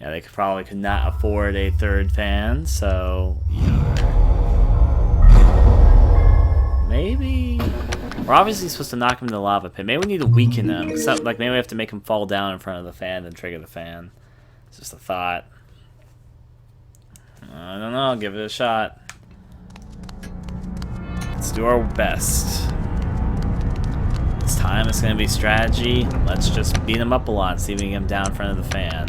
Yeah, they probably could not afford a third fan, so maybe we're obviously supposed to knock him in the lava pit. Maybe we need to weaken him. Like maybe we have to make him fall down in front of the fan and trigger the fan. It's just a thought. I don't know. Give it a shot. Let's do our best. This time it's gonna be strategy. Let's just beat him up a lot, see if we can get him down in front of the fan.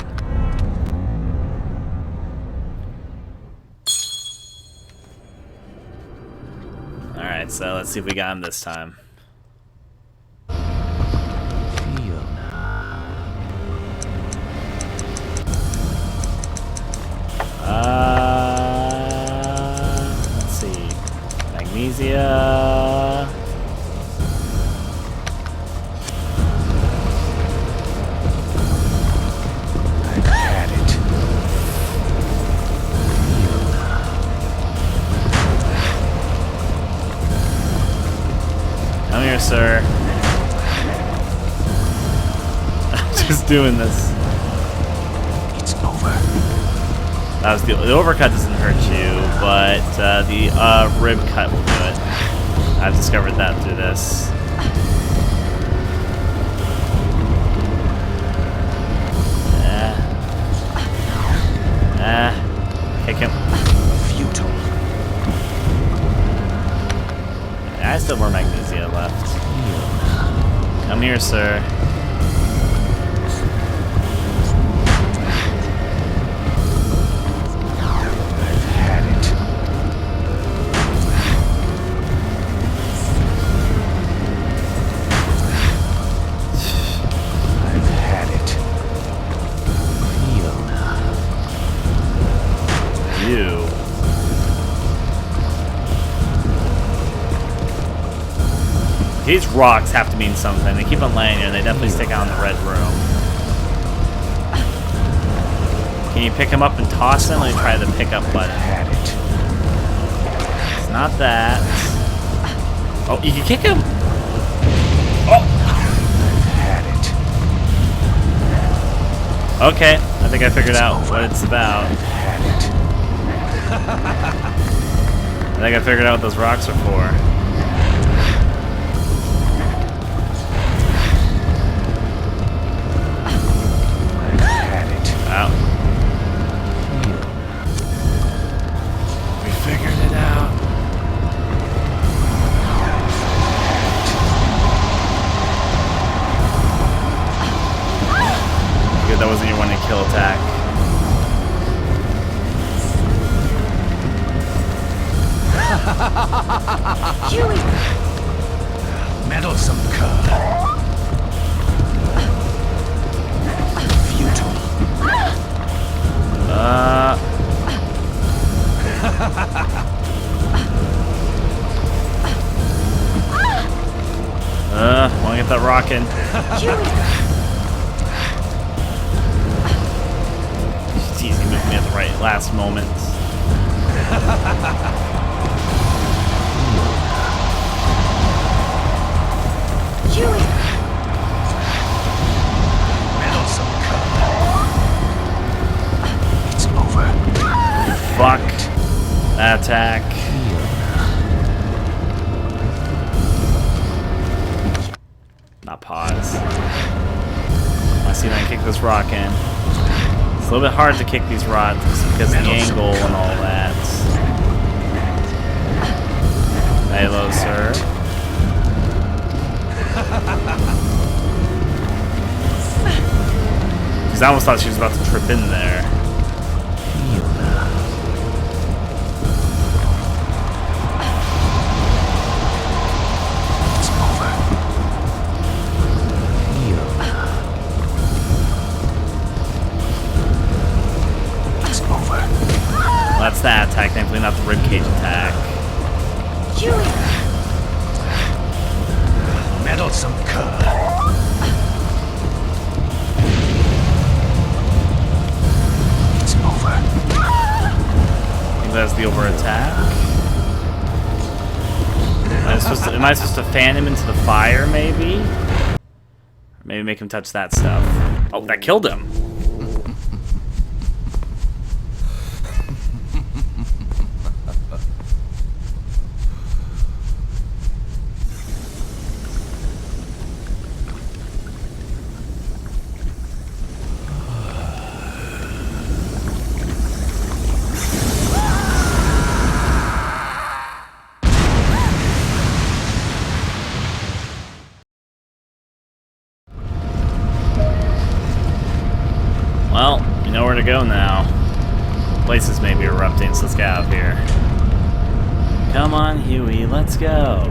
Alright, so let's see if we got him this time. Let's see. Magnesia. I've had it. Come here, sir. I'm just doing this. It's over. That was the overcut doesn't hurt you, but the rib cut will do it. I've discovered that through this. Kick him. Futile. I still have more magnesia left. Come here, sir. I've had it. I've had it. Fiona. You. These rocks have to mean something. They keep on laying here, and they definitely stick out in the red room. Can you pick him up and toss him? Let me try the pickup button. Had it. It's not that. Oh, you can kick him! Oh! I've had it. Okay, I think I figured out what it's about. I've had it. I think I figured out what those rocks are for. I've had it. Wow. We figured it out. Good, that wasn't your one to kill attack. Huey! Meddlesome cub. Futile. Wanna get that rockin'? Jeez, he moved me at the right last moment. Huey! Meddlesome cub. It's over. Fuck. That attack. Not pause. I see if I can kick this rock in. It's a little bit hard to kick these rods because of the angle and all that. Hello, sir. Because I almost thought she was about to trip in there. It's over. It's over. Well, that's that attack, thankfully not the ribcage attack. Huey! Meddlesome cub. It's over. I think that's the over attack. Am I supposed to fan him into the fire, maybe? Or maybe make him touch that stuff. Oh, that killed him. We know where to go now. Places may be erupting, so let's get out of here. Come on, Huey, let's go.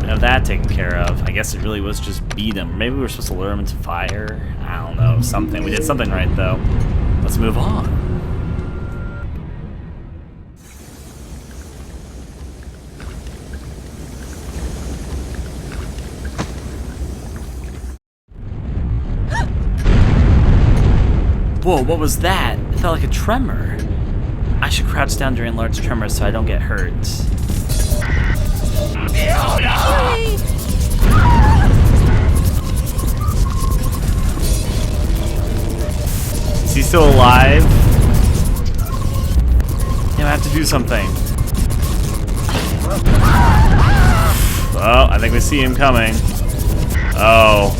Have that taken care of. I guess it really was just beat him. Maybe we were supposed to lure him into fire. I don't know, something. We did something right, though. Let's move on. Whoa, what was that? It felt like a tremor. I should crouch down during large tremors so I don't get hurt. Huey! Is he still alive? Yeah, I have to do something. Oh, I think we see him coming. Oh.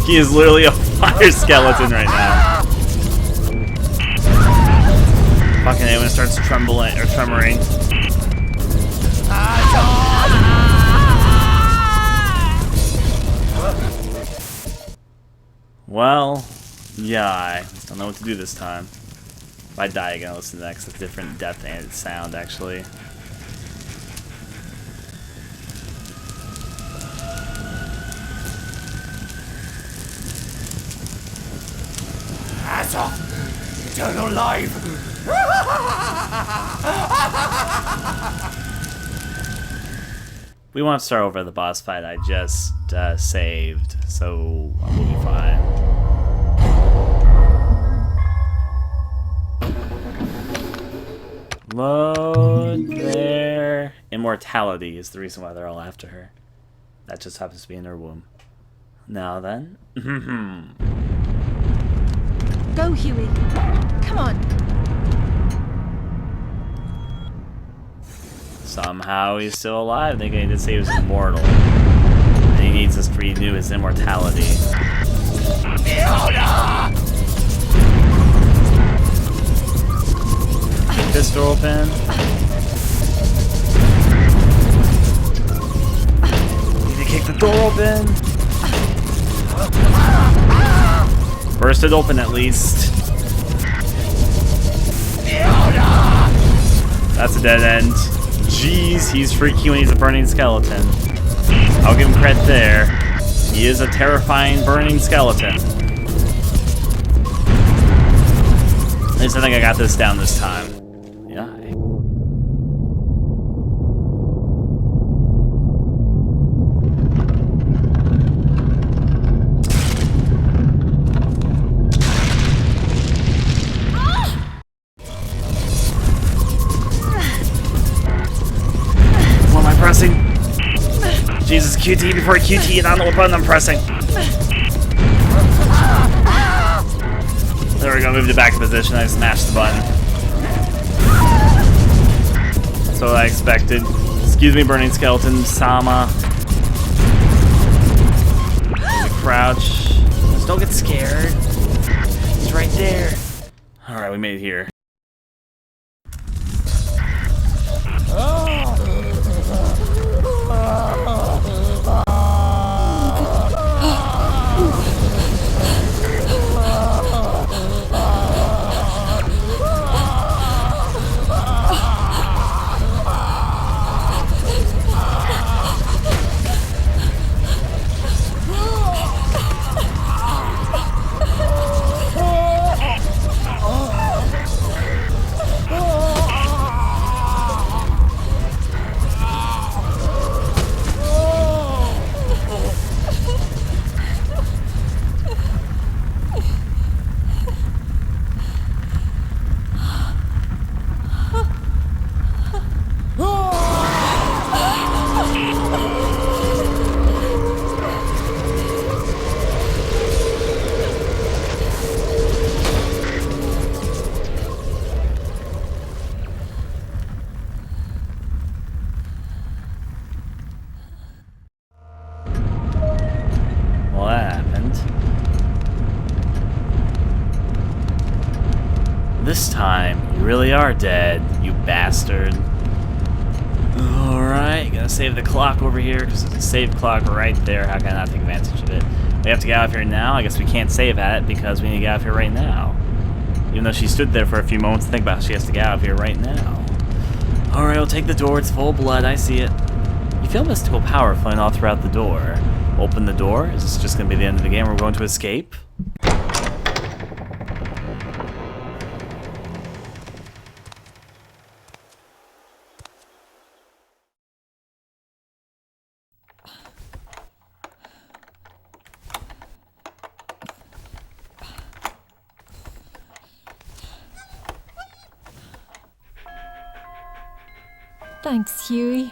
He is literally a fire skeleton right now. Fucking A when it starts trembling or tremoring. Well, yeah, I just don't know what to do this time. If I die again, I'll listen to that 'cause it's a different death and sound actually. Azov, eternal life. We won't start over the boss fight I just saved, so we'll be fine. Load there. Immortality is the reason why they're all after her. That just happens to be in her womb. Now then. Go, Huey. Come on. Somehow he's still alive. They need to say he was immortal. And he needs us to renew his immortality. Kick this door open. Need to kick the door open. Burst it open at least. That's a dead end. Jeez, he's freaky when he's a burning skeleton. I'll give him credit there. He is a terrifying burning skeleton. At least I think I got this down this time. Yeah. Pressing. Jesus, QT before QT, and I don't know what button I'm pressing. There we go, moved it back in position. I smashed the button. That's what I expected. Excuse me, burning skeleton, Sama. Crouch. Just don't get scared. He's right there. Alright, we made it here. This time, you really are dead, you bastard. Alright, gotta save the clock over here, because there's a save clock right there. How can I not take advantage of it? We have to get out of here now? I guess we can't save at it because we need to get out of here right now. Even though she stood there for a few moments to think about it, she has to get out of here right now. Alright, I'll take the door. It's full of blood. I see it. You feel mystical power flowing all throughout the door. Open the door? Is this just going to be the end of the game? We're going to escape? Thanks, Huey.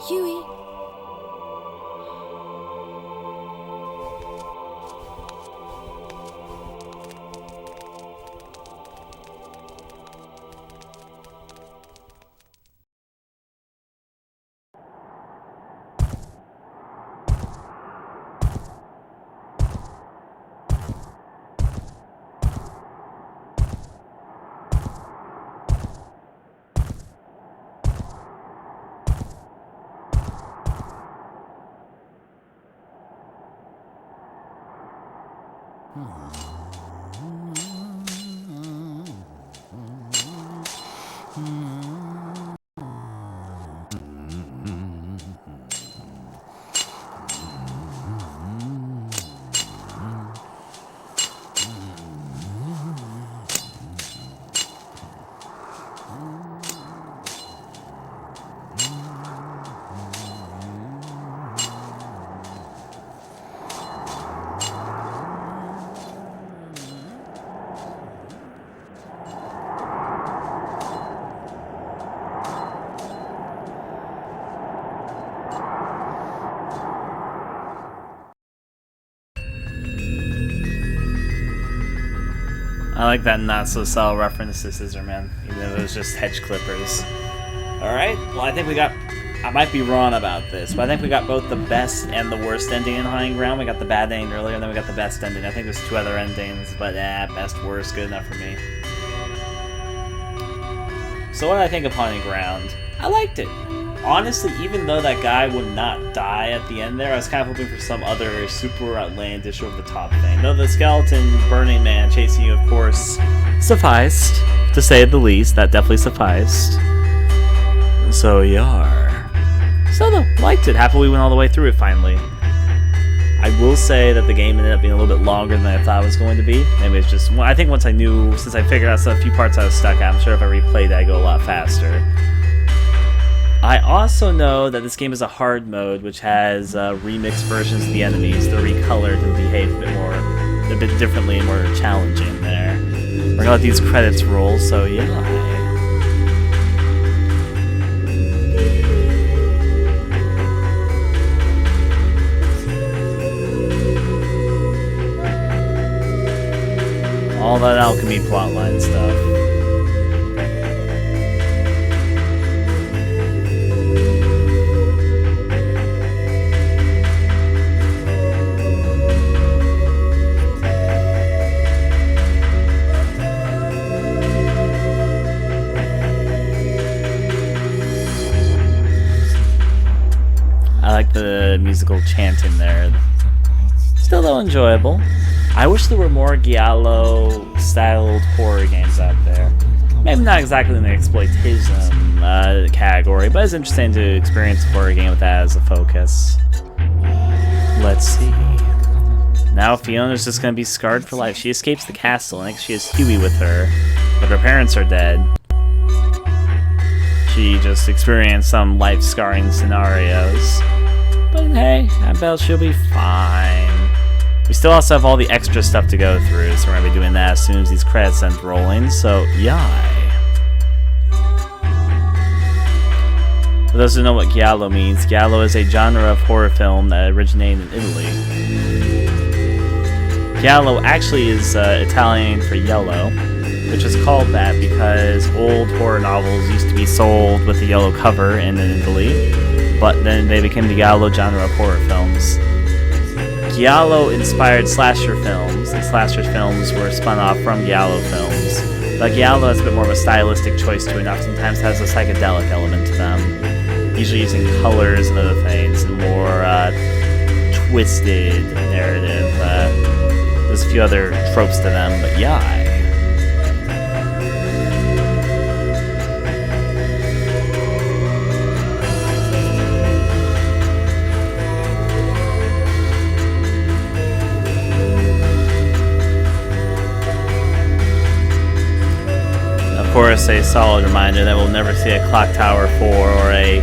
Huey. I like that not so subtle reference to Scissorman, even though it was just hedge clippers. Alright, well I think we got, I might be wrong about this, but I think we got both the best and the worst ending in High Ground. We got the bad ending earlier, and then we got the best ending. I think there's two other endings, but best, worst, good enough for me. So what did I think of Haunted Ground? I liked it. Honestly, even though that guy would not die at the end there, I was kind of hoping for some other super outlandish, over-the-top thing. Though the skeleton Burning Man chasing you, of course, sufficed, to say the least. That definitely sufficed. So, yar. So, though, liked it. Happily went all the way through it, finally. I will say that the game ended up being a little bit longer than I thought it was going to be. Maybe it's just, I think once I knew, since I figured out a few parts I was stuck at, I'm sure if I replayed that, I'd go a lot faster. I also know that this game is a hard mode, which has remixed versions of the enemies. They're recolored and behave a bit differently and more challenging there. We're gonna let these credits roll, so yeah. All that alchemy plotline stuff. I like the musical chanting there. Still though enjoyable. I wish there were more Giallo-styled horror games out there. maybe not exactly in the exploitation category, but it's interesting to experience a horror game with that as a focus. Let's see. Now Fiona's just gonna be scarred for life. She escapes the castle, and she has Huey with her, but her parents are dead. She just experienced some life-scarring scenarios. But hey, I bet she'll be fine. We still also have all the extra stuff to go through, so we're gonna be doing that as soon as these credits end rolling, so yay. For those who know what giallo means, giallo is a genre of horror film that originated in Italy. Giallo actually is Italian for yellow, which is called that because old horror novels used to be sold with a yellow cover in Italy, but then they became the giallo genre of horror films. Giallo inspired slasher films, and slasher films were spun off from giallo films. But giallo has a bit more of a stylistic choice to it, and oftentimes has a psychedelic element to them, usually using colors and other things, and more twisted narrative. There's a few other tropes to them, but yeah. Of course, a solid reminder that we'll never see a Clock Tower 4 or a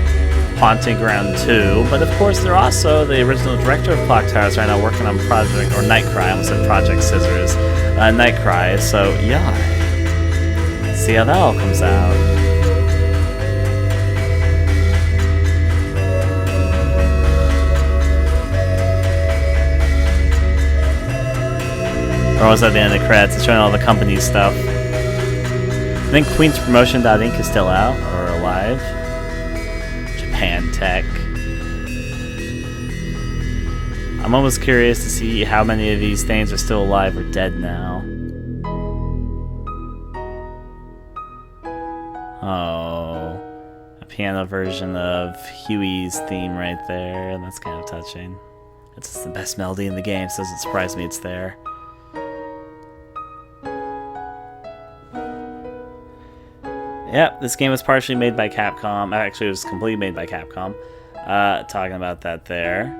Haunting Ground 2, but of course they're also the original director of Clock Towers right now working on Project, or Nightcry, I almost said Project Scissors, Nightcry, so yeah. Let's see how that all comes out. Or was that the end of the credits? It's showing all the company stuff. I think QueensPromotion.inc is still out, or alive. Japan Tech. I'm almost curious to see how many of these things are still alive or dead now. Oh, a piano version of Huey's theme right there. That's kind of touching. It's just the best melody in the game, so it doesn't surprise me it's there. Yep, this game was partially made by Capcom. Actually, it was completely made by Capcom. Talking about that there.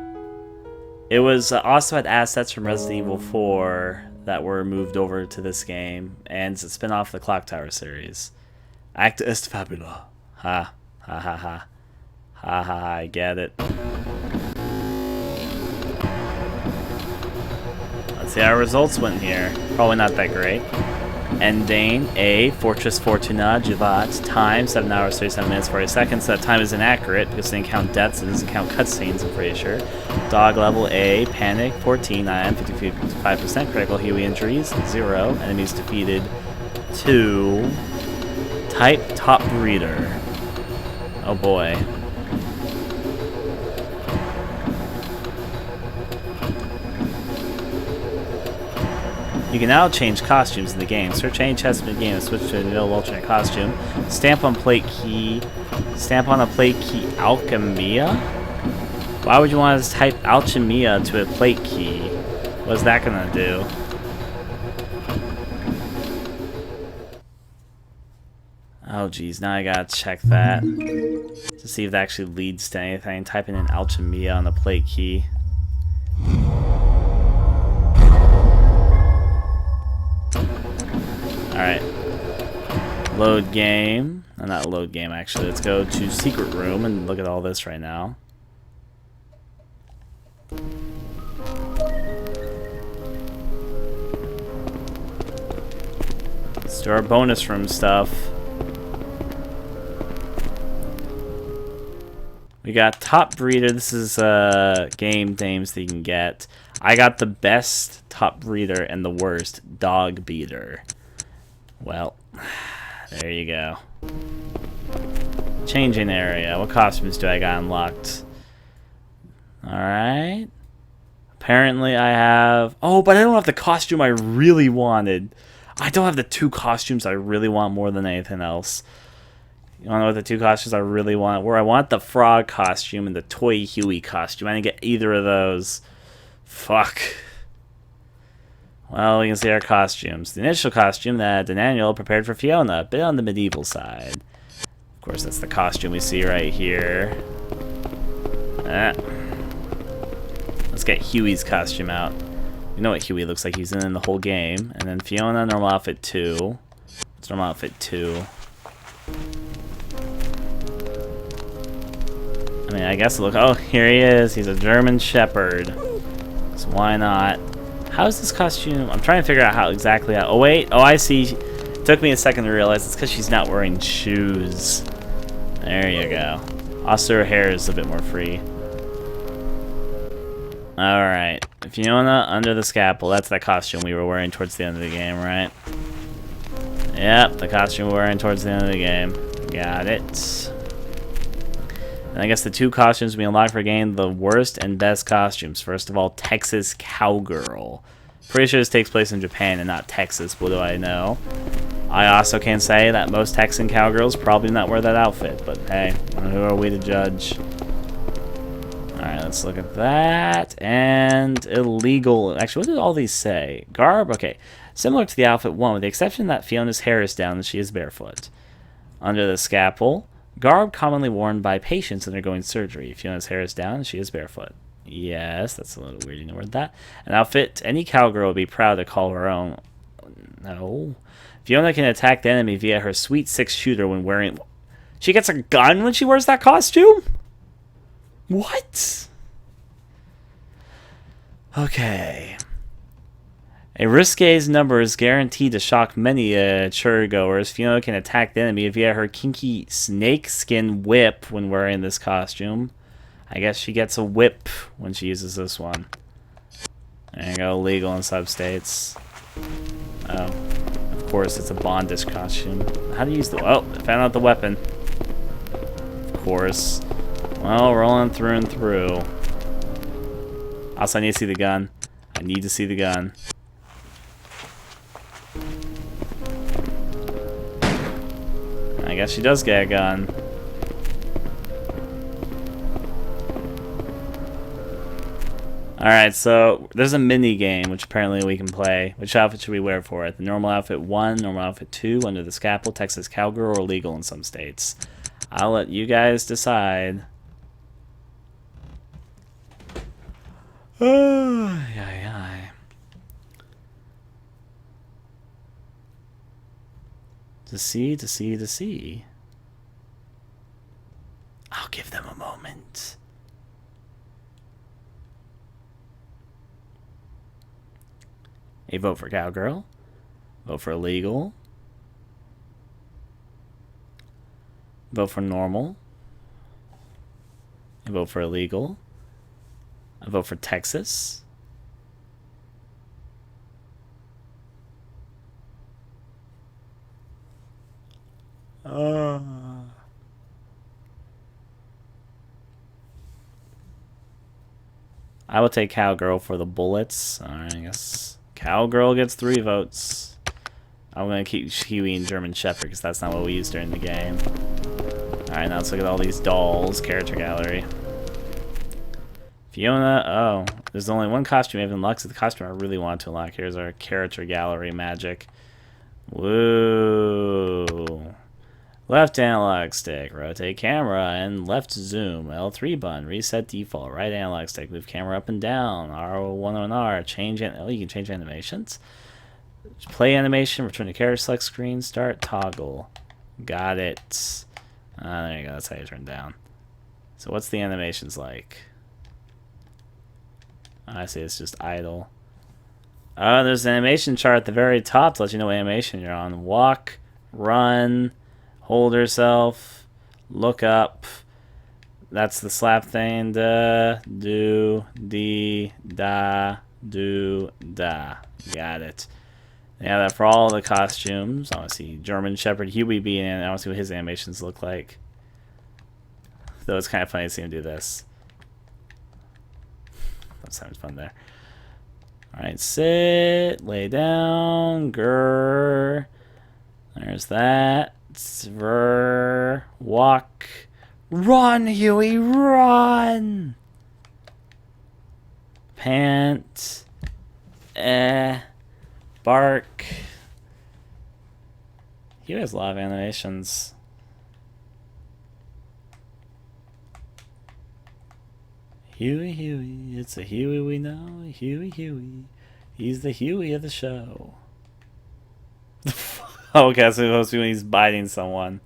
It was also had assets from Resident Evil 4 that were moved over to this game, and it's a spin-off of the Clock Tower series. Acta est fabula. Ha. Ha ha ha. Ha ha ha, I get it. Let's see how our results went here. Probably not that great. Endane, A, Fortress Fortuna, Jivat, time, 7 hours, 37 minutes, 40 seconds. So that time is inaccurate because it didn't count deaths, it doesn't count cutscenes, I'm pretty sure. Dog level A, Panic, 14, I am 55%, critical Huey injuries, 0, enemies defeated, 2. Type, Top Breeder. Oh boy. You can now change costumes in the game. Search any chest in the game and switch to an alternate costume. Stamp on plate key. Stamp on a plate key Alchemia? Why would you want to type Alchemia to a plate key? What's that gonna do? Oh geez, now I gotta check that to see if that actually leads to anything. Typing in Alchemia on the plate key. Alright. Load game. No, not load game, actually. Let's go to Secret Room and look at all this right now. Let's do our bonus room stuff. We got Top Breeder. This is game names that you can get. I got the best Top Breeder and the worst Dog Beater. Well, there you go. Changing area. What costumes do I got unlocked? Alright. Apparently I have... Oh, but I don't have the costume I really wanted. I don't have the 2 costumes I really want more than anything else. You wanna know what the 2 costumes I really want? Where I want the frog costume and the Toy Huey costume. I didn't get either of those. Fuck. Well, we can see our costumes. The initial costume that Daniel prepared for Fiona, a bit on the medieval side. Of course, that's the costume we see right here. Let's get Huey's costume out. You know what Huey looks like he's in the whole game. And then Fiona, normal outfit 2. It's normal outfit 2. I mean, I guess look. Oh, here he is. He's a German Shepherd. So why not? How's this costume? I'm trying to figure out how exactly. Oh wait. Oh, I see. It took me a second to realize it's because she's not wearing shoes. There you go. Also, her hair is a bit more free. All right. Fiona under the scalpel. That's that costume we were wearing towards the end of the game, right? Yep, the costume we were wearing towards the end of the game. Got it. And I guess the 2 costumes we unlocked for game, the worst and best costumes. First of all, Texas Cowgirl. Pretty sure this takes place in Japan and not Texas, what do I know? I also can say that most Texan cowgirls probably not wear that outfit, but hey, who are we to judge? Alright, let's look at that. And illegal. Actually, what did all these say? Garb? Okay. Similar to the outfit 1, with the exception that Fiona's hair is down and she is barefoot. Under the scalpel. Garb commonly worn by patients undergoing surgery. Fiona's hair is down and she is barefoot. Yes, that's a little weird. You know word that. An outfit any cowgirl would be proud to call her own. No. Fiona can attack the enemy via her sweet 6 shooter when wearing. She gets a gun when she wears that costume? What? Okay. A risque's number is guaranteed to shock many churchgoers. Fiona can attack the enemy via her kinky snakeskin whip when wearing this costume. I guess she gets a whip when she uses this one. There you go, legal in some states. Oh, of course, it's a bondage costume. How do you use the... Oh, I found out the weapon. Of course. Well, rolling through and through. Also, I need to see the gun. I need to see the gun. I guess she does get a gun. Alright, so there's a mini game which apparently we can play. Which outfit should we wear for it? The normal outfit 1, normal outfit 2, under the scalpel, Texas Cowgirl, or legal in some states. I'll let you guys decide. Oh, yeah. To see. I'll give them a moment. A vote for Cowgirl. Vote for illegal. Vote for normal. A vote for illegal. A vote for Texas. I will take Cowgirl for the bullets. Alright, I guess Cowgirl gets 3 votes. I'm going to keep Huey and German Shepherd because that's not what we used during the game. Alright, now let's look at all these dolls. Character gallery. Fiona. Oh, there's only one costume we haven't unlocked. So the costume I really want to unlock. Here's our character gallery magic. Woo. Left analog stick, rotate camera, and left zoom. L3 button, reset default. Right analog stick, move camera up and down. R1 on R, change. Oh, you can change animations. Play animation, return to character select screen, start toggle. Got it. There you go. That's how you turn down. So what's the animations like? I see. It's just idle. There's an animation chart at the very top to let you know what animation you're on. Walk, run. Hold herself, look up. That's the slap thing. Da, do, dee, da, do, da. Got it. Yeah, that for all the costumes. I want to see German Shepherd Huey being in. I want to see what his animations look like. Though it's kind of funny to see him do this. That sounds fun there. Alright, sit, lay down, grr. There's that. Walk. Run, Huey, run! Pant. bark. He has a lot of animations. Huey, Huey, it's a Huey we know. Huey, Huey. He's the Huey of the show. Oh, okay, that's supposed to be when he's biting someone.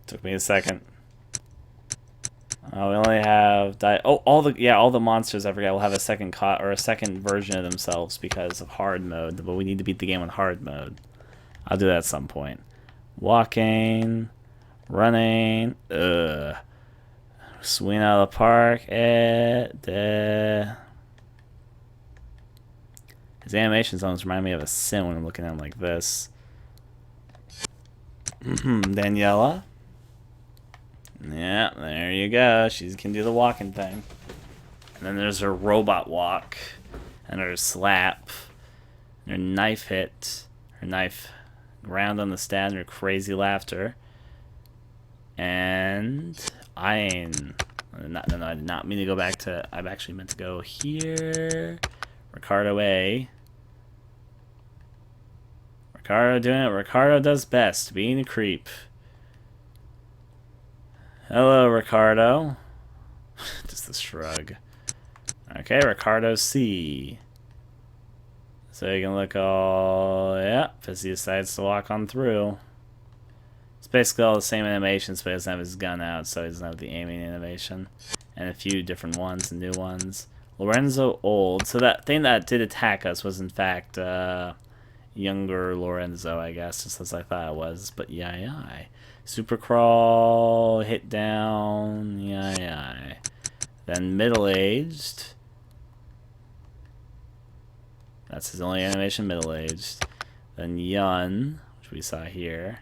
Took me a second. We only have all the monsters I forgot will have a second second version of themselves because of hard mode. But we need to beat the game on hard mode. I'll do that at some point. Walking, running, swinging out of the park. His animations almost remind me of a Sim when I'm looking at him like this. Daniela. Yeah, there you go. She can do the walking thing. And then there's her robot walk, and her slap, and her knife hit, her knife ground on the stand, her crazy laughter, and Ein. No, I did not mean to go back to. I've actually meant to go here. Ricardo A. Ricardo doing it. Ricardo does best, being a creep. Hello, Ricardo. Just a shrug. Okay, Ricardo C. So you can look all... Yeah, as he decides to walk on through. It's basically all the same animations, but he doesn't have his gun out, so he doesn't have the aiming animation. And a few different ones and new ones. Lorenzo Old. So that thing that did attack us was, in fact, younger Lorenzo, I guess, just as I thought it was. But yeah. Super crawl, hit down, yeah. Then middle-aged. That's his only animation, middle-aged. Then Yun, which we saw here.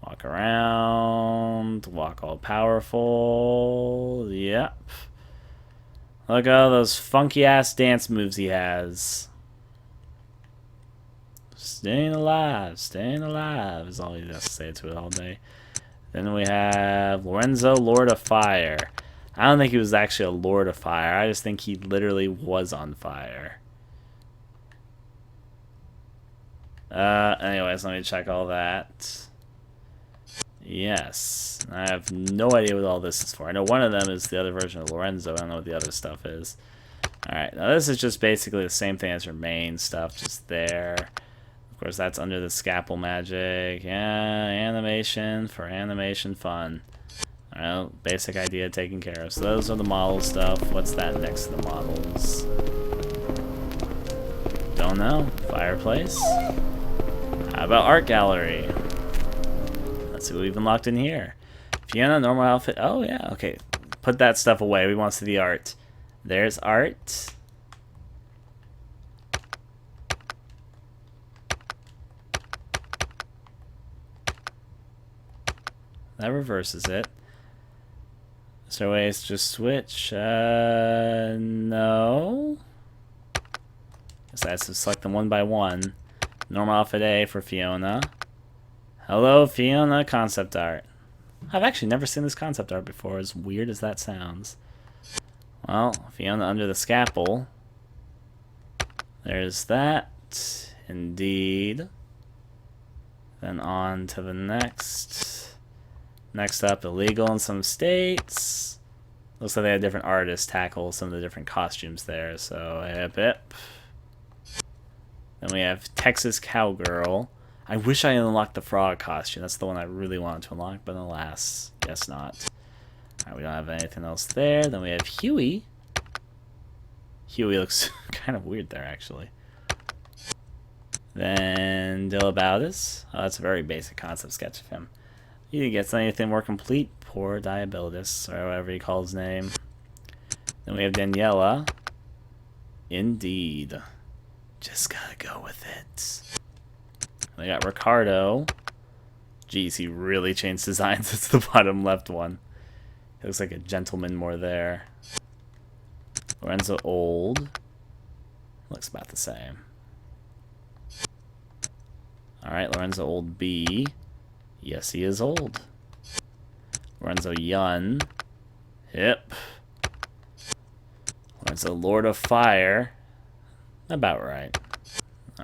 Walk around, walk all powerful, yep. Look at all those funky-ass dance moves he has. Staying alive is all he has to say to it all day. Then we have Lorenzo, Lord of Fire. I don't think he was actually a Lord of Fire. I just think he literally was on fire. Anyways, let me check all that. Yes. I have no idea what all this is for. I know one of them is the other version of Lorenzo. I don't know what the other stuff is. Alright, now this is just basically the same thing as your main stuff, just there. Of course, that's under the scalpel magic. Yeah, animation for animation fun. Alright, basic idea taken care of. So those are the model stuff. What's that next to the models? Don't know. Fireplace? How about art gallery? Let's see what we've unlocked in here. Fiona, normal outfit. Oh, yeah, okay. Put that stuff away. We want to see the art. There's art. That reverses it. Is there ways to just switch? No. Guess I have to select them one by one. Normal outfit A for Fiona. Hello, Fiona, concept art. I've actually never seen this concept art before, as weird as that sounds. Well, Fiona under the scalpel. There's that. Indeed. Then on to the next. Next up, illegal in some states. Looks like they had different artists tackle some of the different costumes there, so hip hip. Then we have Texas Cowgirl. I wish I unlocked the frog costume. That's the one I really wanted to unlock, but alas, guess not. Alright, we don't have anything else there. Then we have Huey. Huey looks kind of weird there, actually. Then Dilabaudus. Oh, that's a very basic concept sketch of him. He gets anything more complete. Poor Diabeldus, or whatever he calls his name. Then we have Daniela. Indeed. Just gotta go with it. We got Ricardo. Geez, he really changed designs. It's the bottom left one. He looks like a gentleman more there. Lorenzo Old. Looks about the same. Alright, Lorenzo Old B. Yes, he is old. Lorenzo Yun. Hip. Lorenzo Lord of Fire. About right.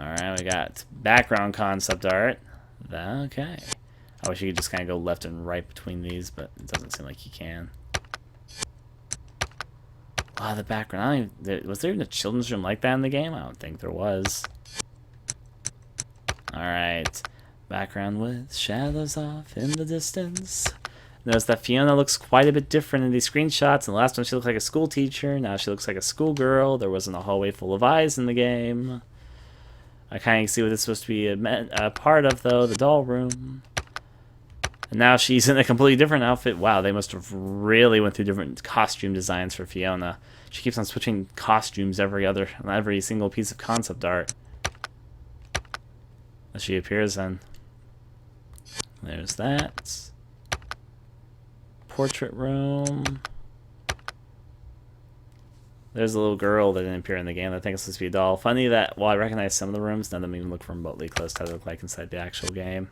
Alright, we got background concept art. Okay. I wish you could just kind of go left and right between these, but it doesn't seem like you can. Wow, the background. I don't even, was there even a children's room like that in the game? I don't think there was. Alright. Background with shadows off in the distance. Notice that Fiona looks quite a bit different in these screenshots. In the last one, she looked like a school teacher. Now she looks like a schoolgirl. There wasn't a hallway full of eyes in the game. I kind of see what it's supposed to be a part of, though. The doll room. And now she's in a completely different outfit. Wow, they must have really went through different costume designs for Fiona. She keeps on switching costumes every single piece of concept art that she appears in. There's that. Portrait room. There's a little girl that didn't appear in the game. I think it's supposed to be a doll. Funny that while I recognize some of the rooms, none of them even look remotely close to how they look like inside the actual game.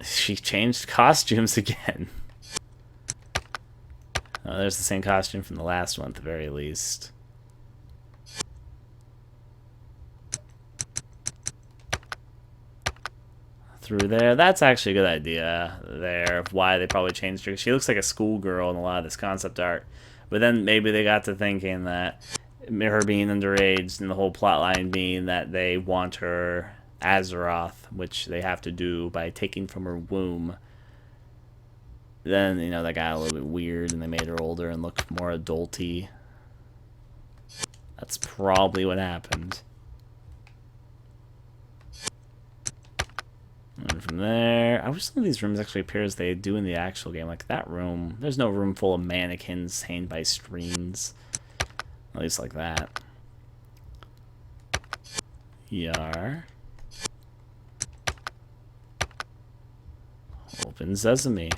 She changed costumes again. Oh, there's the same costume from the last one at the very least. Through there. That's actually a good idea there of why they probably changed her. She looks like a schoolgirl in a lot of this concept art. But then maybe they got to thinking that her being underage and the whole plot line being that they want her Azeroth, which they have to do by taking from her womb. Then, you know, that got a little bit weird and they made her older and look more adulty. That's probably what happened. And from there, I wish some of these rooms actually appear as they do in the actual game. Like that room, there's no room full of mannequins hanged by screens. At least like that. Yar. Open Sesame.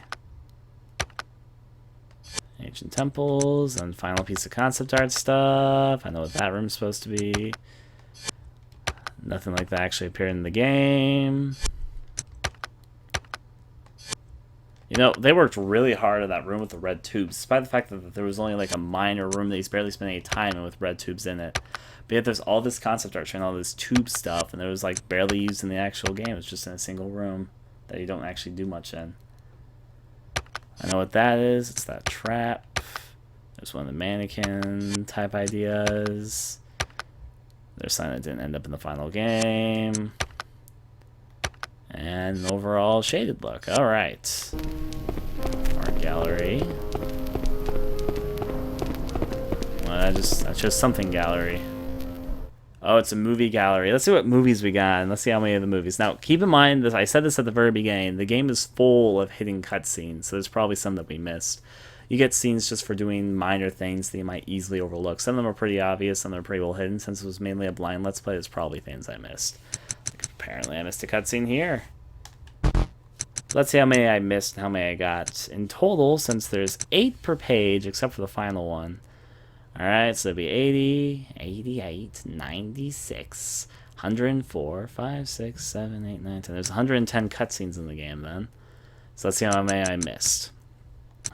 Ancient temples and final piece of concept art stuff. I know what that room's supposed to be. Nothing like that actually appeared in the game. You know, they worked really hard on that room with the red tubes, despite the fact that there was only like a minor room that he's barely spent any time in with red tubes in it. But yet there's all this concept art showing all this tube stuff, and it was like barely used in the actual game. It's just in a single room that you don't actually do much in. I know what that is. It's that trap. There's one of the mannequin type ideas. There's something that didn't end up in the final game. And an overall shaded look. Alright. Art gallery. Well, that chose something gallery. Oh, it's a movie gallery. Let's see what movies we got, and let's see how many of the movies. Now, keep in mind that I said this at the very beginning. The game is full of hidden cutscenes, so there's probably some that we missed. You get scenes just for doing minor things that you might easily overlook. Some of them are pretty obvious, some of them are pretty well hidden. Since it was mainly a blind Let's Play, there's probably things I missed. Like, apparently I missed a cutscene here. Let's see how many I missed and how many I got in total, since there's 8 per page, except for the final one. Alright, so it'll be 80, 88, 96, 104, 5, 6, 7, 8, 9, 10. There's 110 cutscenes in the game then. So let's see how many I missed.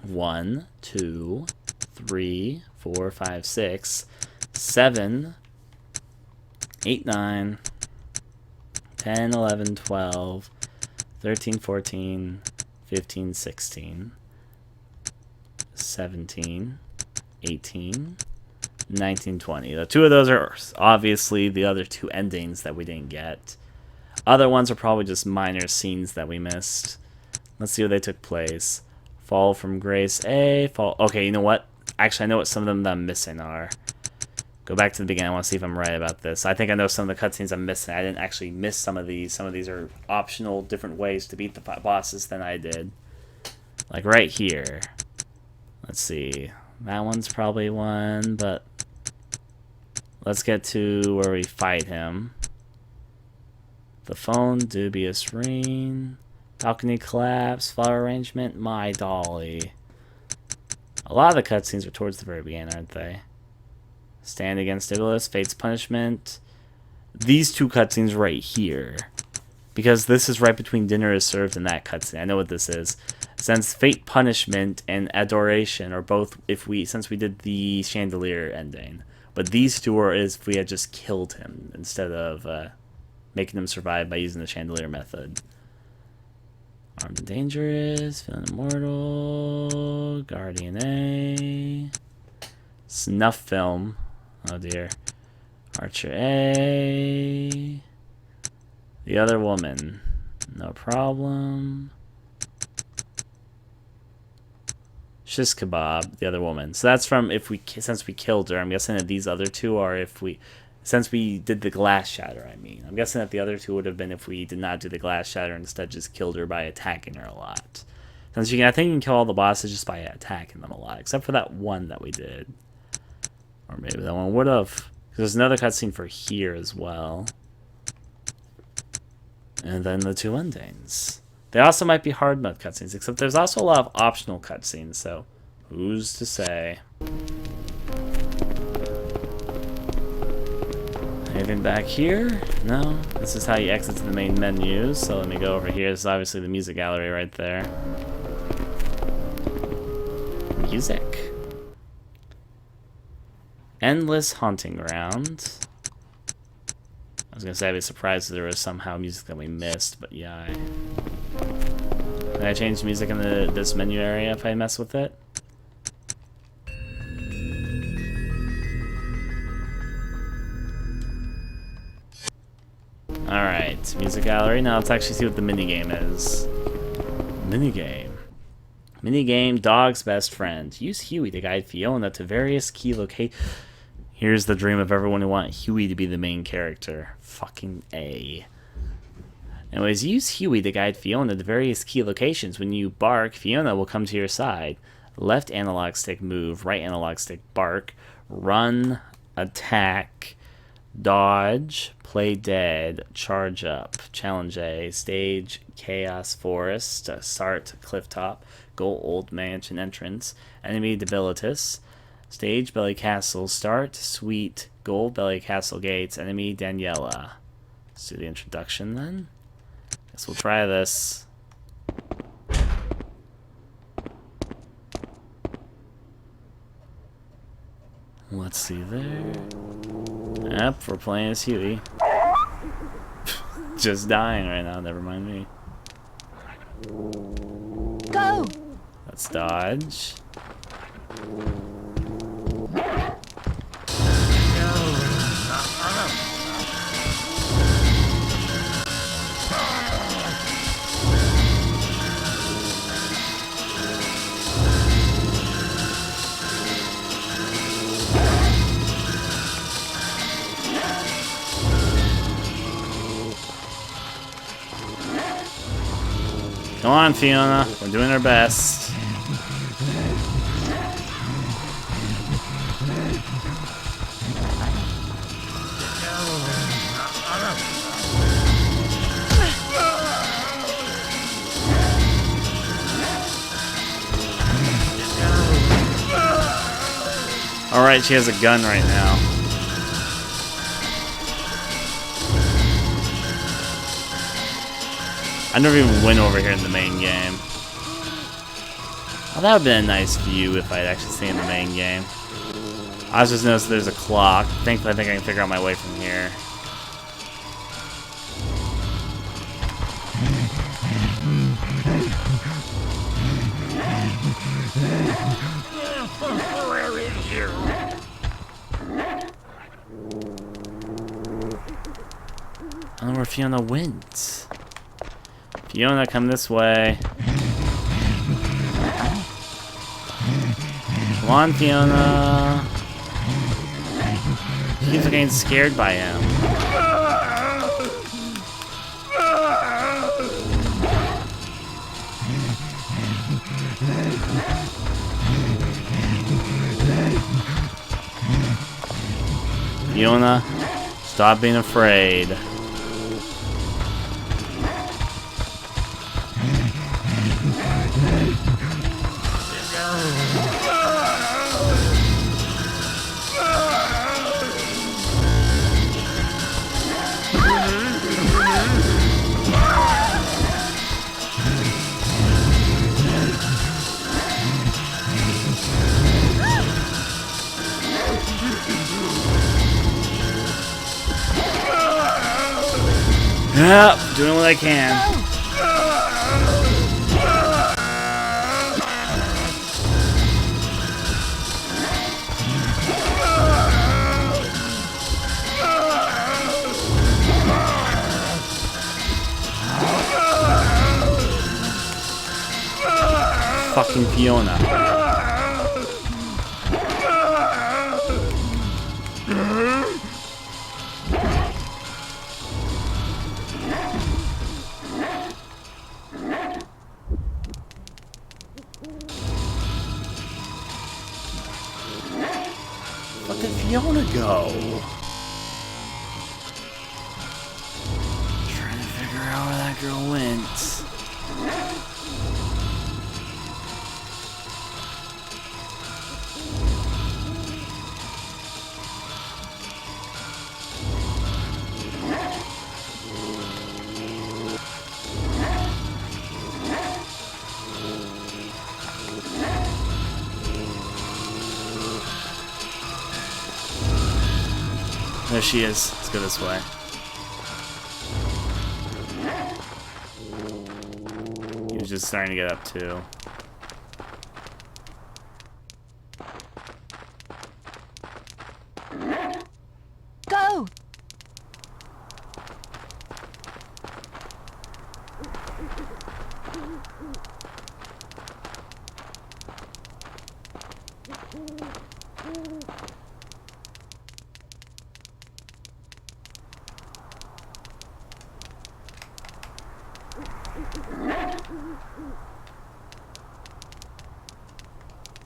1, 2, 3, 4, 5, 6, 7, 8, 9, 10, 11, 12, 13, 14, 15, 16, 17, 18, 19, 20. The 2 of those are obviously the other 2 endings that we didn't get. Other ones are probably just minor scenes that we missed. Let's see where they took place. Fall from Grace A. Fall. Okay, you know what? Actually, I know what some of them that I'm missing are. Go back to the beginning. I want to see if I'm right about this. I think I know some of the cutscenes I'm missing. I didn't actually miss some of these. Some of these are optional, different ways to beat the bosses than I did. Like right here. Let's see. That one's probably one, but let's get to where we fight him. The phone, dubious ring, balcony collapse, flower arrangement, my dolly. A lot of the cutscenes are towards the very beginning, aren't they? Stand against Iblis, Fate's punishment. These 2 cutscenes right here. Because this is right between Dinner is Served and that cutscene. I know what this is. Since Fate Punishment and Adoration are both, since we did the Chandelier ending, But these two are as if we had just killed him instead of making him survive by using the chandelier method. Armed and Dangerous, Feeling Immortal, Guardian A, Snuff Film, oh dear, Archer A, The Other Woman, no problem, Shish Kebab, The Other Woman. So that's from since we killed her. I'm guessing that these other two are since we did the glass shatter, I mean. I'm guessing that the other two would have been if we did not do the glass shatter and instead just killed her by attacking her a lot. Since I think you can kill all the bosses just by attacking them a lot, except for that one that we did. Or maybe that one would have. Because there's another cutscene for here as well. And then the two endings. They also might be hard mode cutscenes, except there's also a lot of optional cutscenes, so who's to say? Anything back here? No? This is how you exit to the main menu, so let me go over here. This is obviously the music gallery right there. Music. Endless Haunting Ground. I was gonna say I'd be surprised if there was somehow music that we missed, but yeah. Can I change music in this menu area if I mess with it? Alright, music gallery. Now let's actually see what the minigame is. Minigame. Minigame, dog's best friend. Use Huey to guide Fiona to various key locations. Here's the dream of everyone who wants Huey to be the main character. Fucking A. Anyways, use Huey to guide Fiona to various key locations. When you bark, Fiona will come to your side. Left analog stick move, right analog stick bark, run, attack, dodge, play dead, charge up, challenge A, stage, chaos forest, start, cliff top, go old mansion entrance, enemy debilitus, stage, belly castle, start, sweet, gold belly castle gates, enemy Daniela. Let's do the introduction then. Guess we'll try this. Let's see there. Yep, we're playing as Huey. Just dying right now, never mind me. Go! Let's dodge. Come on, Fiona. We're doing our best. Alright, she has a gun right now. I never even went over here in the main game. Well, that would have been a nice view if I'd actually seen the main game. I was just noticed there's a clock. Thankfully, I think I can figure out my way from here. I don't know where Fiona went. Fiona, come this way. Come on, Fiona. She keeps getting scared by him. Fiona, stop being afraid. Yeah, doing what I can. Fucking Fiona. Where did Fiona go? Trying to figure out where that girl went. There she is. Let's go this way. He was just starting to get up too. Go!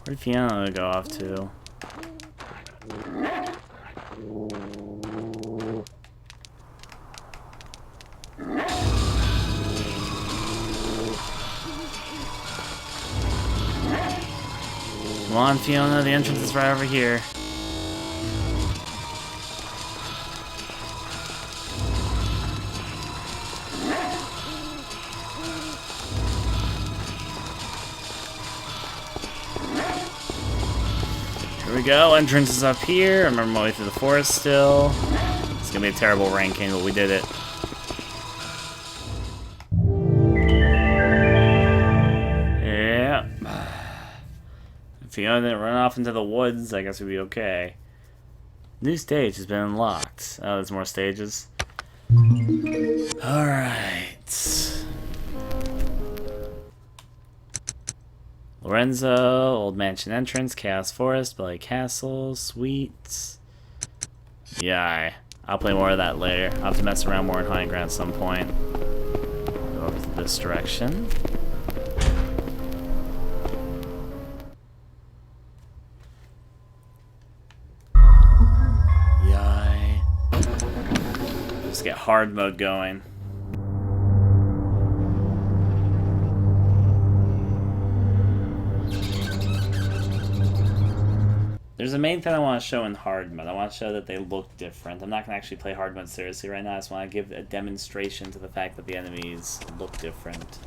Where'd Fiona go off to? Come on, Fiona, the entrance is right over here. Here we go, entrance is up here. Remember my way through the forest still. It's gonna be a terrible ranking, but we did it. Yeah. If Fiona didn't run off into the woods, I guess we'd be okay. New stage has been unlocked. Oh, there's more stages. Alright. Lorenzo, Old Mansion Entrance, Chaos Forest, Belly Castle, Sweets. Yeah, I'll play more of that later. I'll have to mess around more in Haunting Ground at some point. Go over to this direction. Yay. Just get hard mode going. There's a main thing I want to show in hard mode. I want to show that they look different. I'm not going to actually play hard mode seriously right now. I just want to give a demonstration to the fact that the enemies look different.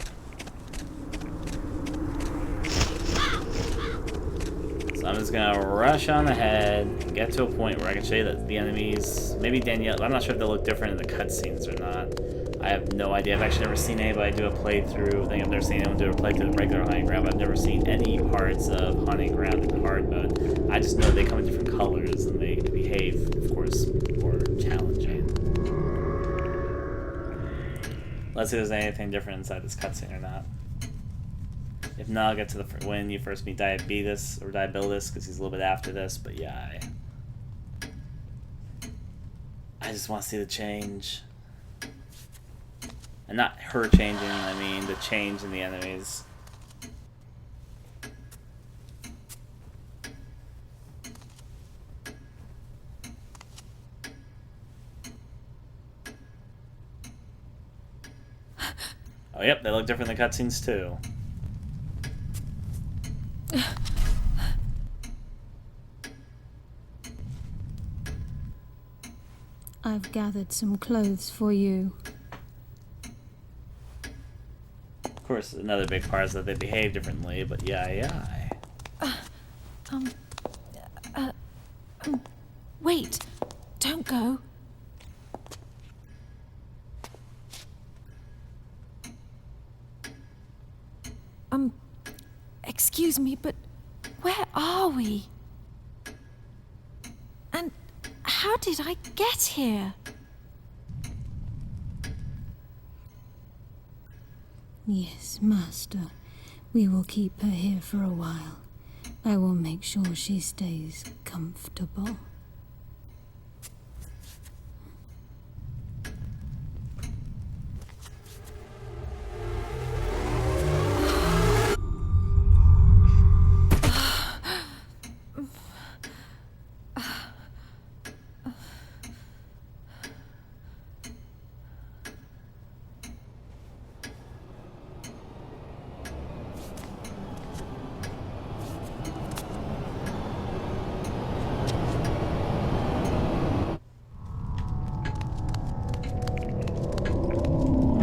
So I'm just going to rush on ahead and get to a point where I can show you that the enemies, maybe Danielle, I'm not sure if they look different in the cutscenes or not. I have no idea. I've actually never seen anybody do a playthrough. I think I've never seen anyone do a playthrough of regular Haunting Ground, but I've never seen any parts of Haunting Ground in hard mode. I just know they come in different colors and they behave, of course, more challenging. Let's see if there's anything different inside this cutscene or not. If not, I'll get to the when you first meet Diabetes or Diabetes because he's a little bit after this. But yeah, I just want to see the change. And not her changing, I mean the change in the enemies. Oh yep, they look different in the cutscenes too. I've gathered some clothes for you. Of course, another big part is that they behave differently, but yeah. Wait! Don't go. Excuse me, but where are we? And how did I get here? Yes, Master. We will keep her here for a while. I will make sure she stays comfortable.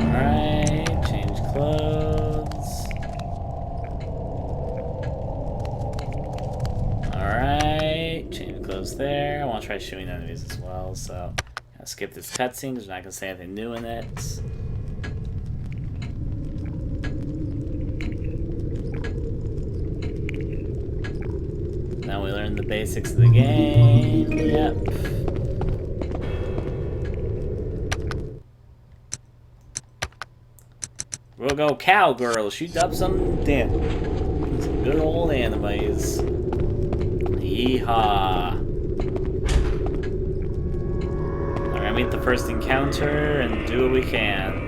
Alright, change clothes. Alright, change clothes there. I want to try shooting enemies as well, so I'll skip this cutscene because we're not going to say anything new in it. Now we learn the basics of the game. Yep. We'll go cowgirl, shoot up some good old enemies. Yeehaw. We're gonna meet the first encounter and do what we can.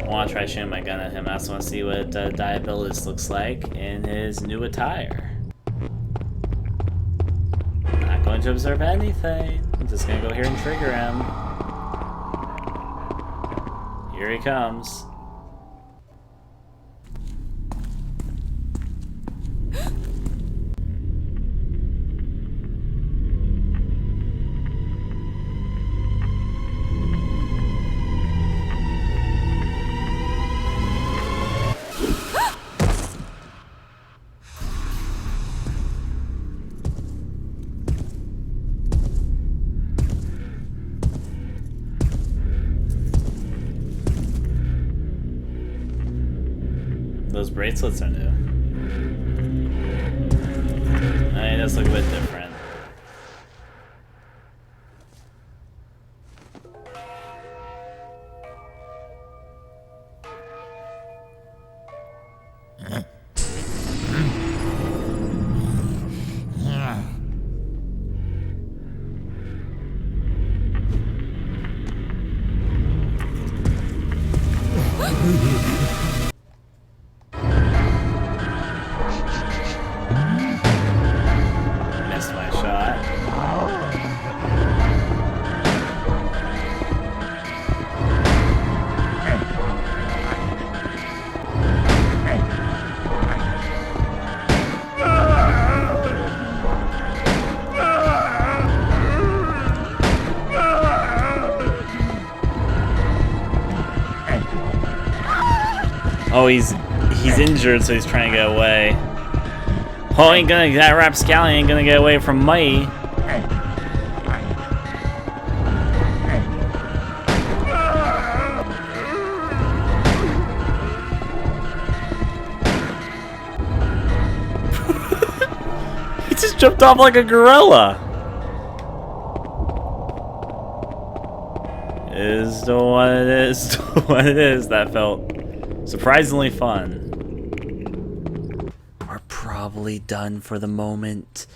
I wanna try shooting my gun at him. I also wanna see what Diabolus looks like in his new attire. Not going to observe anything. I'm just gonna go here and trigger him. Here he comes. Those bracelets are new. It does look a bit different. Missed my shot. Oh, he's injured, so he's trying to get away. Oh, that rapscallion ain't gonna get away from me. He just jumped off like a gorilla. Is the what it is, what it is. That felt surprisingly fun. We're probably done for the moment.